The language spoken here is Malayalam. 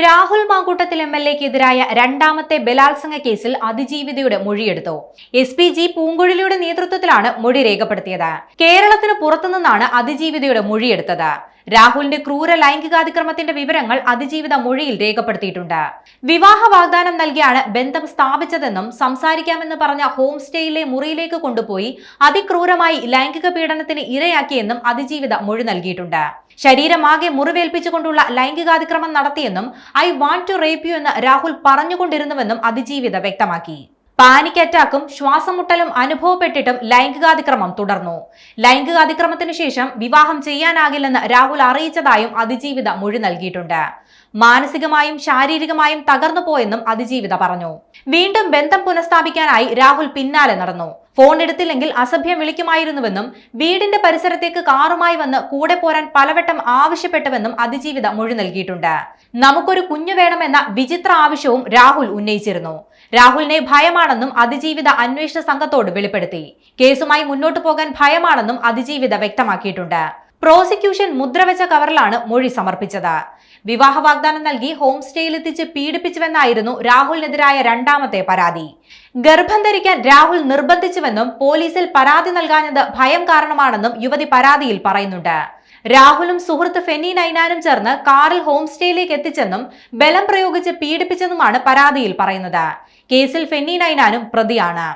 രാഹുൽ മാങ്കൂട്ടത്തിൽ MLA-ക്കെതിരായ രണ്ടാമത്തെ ബലാത്സംഗ കേസിൽ അതിജീവിതയുടെ മൊഴിയെടുത്തു. SP-G പൂങ്കുഴലിയുടെ നേതൃത്വത്തിലാണ് മൊഴി രേഖപ്പെടുത്തിയത്. കേരളത്തിന് പുറത്തുനിന്നാണ് അതിജീവിതയുടെ മൊഴിയെടുത്തത്. രാഹുലിന്റെ ക്രൂര ലൈംഗികാതിക്രമത്തിന്റെ വിവരങ്ങൾ അതിജീവിത മൊഴിയിൽ രേഖപ്പെടുത്തിയിട്ടുണ്ട്. വിവാഹ വാഗ്ദാനം നൽകിയാണ് ബന്ധം സ്ഥാപിച്ചതെന്നും സംസാരിക്കാമെന്ന് പറഞ്ഞ ഹോം സ്റ്റേയിലെ മുറിയിലേക്ക് കൊണ്ടുപോയി അതിക്രൂരമായി ലൈംഗിക പീഡനത്തിന് ഇരയാക്കിയെന്നും അതിജീവിത മൊഴി നൽകിയിട്ടുണ്ട്. ശരീരമാകെ മുറിവേൽപ്പിച്ചുകൊണ്ടുള്ള ലൈംഗികാതിക്രമം നടത്തിയെന്നും "I want to rape you" എന്ന് രാഹുൽ പറഞ്ഞുകൊണ്ടിരുന്നുവെന്നും അതിജീവിത വ്യക്തമാക്കി. പാനിക് അറ്റാക്കും ശ്വാസമുട്ടലും അനുഭവപ്പെട്ടിട്ടും ലൈംഗികാതിക്രമം തുടർന്നു. ലൈംഗികാതിക്രമത്തിനു ശേഷം വിവാഹം ചെയ്യാനാകില്ലെന്ന് രാഹുൽ അറിയിച്ചതായും അതിജീവിത മൊഴി നൽകിയിട്ടുണ്ട്. മാനസികമായും ശാരീരികമായും തകർന്നു പോയെന്നും അതിജീവിത പറഞ്ഞു. വീണ്ടും ബന്ധം പുനഃസ്ഥാപിക്കാനായി രാഹുൽ പിന്നാലെ നടന്നു. ഫോൺ എടുത്തില്ലെങ്കിൽ അസഭ്യം വിളിക്കുമായിരുന്നുവെന്നും വീടിന്റെ പരിസരത്തേക്ക് കാറുമായി വന്ന് കൂടെ പോരാൻ പലവട്ടം ആവശ്യപ്പെട്ടുവെന്നും അതിജീവിത മൊഴി നൽകിയിട്ടുണ്ട്. നമുക്കൊരു കുഞ്ഞു വേണമെന്ന വിചിത്ര ആവശ്യവും രാഹുൽ ഉന്നയിച്ചിരുന്നു. രാഹുലിനെ ഭയമാണെന്നും അതിജീവിത അന്വേഷണ സംഘത്തോട് വെളിപ്പെടുത്തി. കേസുമായി മുന്നോട്ടു പോകാൻ ഭയമാണെന്നും അതിജീവിത വ്യക്തമാക്കിയിട്ടുണ്ട്. പ്രോസിക്യൂഷൻ മുദ്രവെച്ച കവറിലാണ് മൊഴി സമർപ്പിച്ചത്. വിവാഹ വാഗ്ദാനം നൽകി ഹോം സ്റ്റേയിലെത്തിച്ച് പീഡിപ്പിച്ചുവെന്നായിരുന്നു രാഹുലിനെതിരായ രണ്ടാമത്തെ പരാതി. ഗർഭം ധരിക്കാൻ രാഹുൽ നിർബന്ധിച്ചുവെന്നും പോലീസിൽ പരാതി നൽകാഞ്ഞത് ഭയം കാരണമാണെന്നും യുവതി പരാതിയിൽ പറയുന്നുണ്ട്. രാഹുലും സുഹൃത്ത് ഫെന്നി നൈനാനും ചേർന്ന് കാറിൽ ഹോം സ്റ്റേയിലേക്ക് എത്തിച്ചെന്നും ബലം പ്രയോഗിച്ച് പീഡിപ്പിച്ചെന്നുമാണ് പരാതിയിൽ പറയുന്നത്. കേസിൽ ഫെന്നി നൈനാനും പ്രതിയാണ്.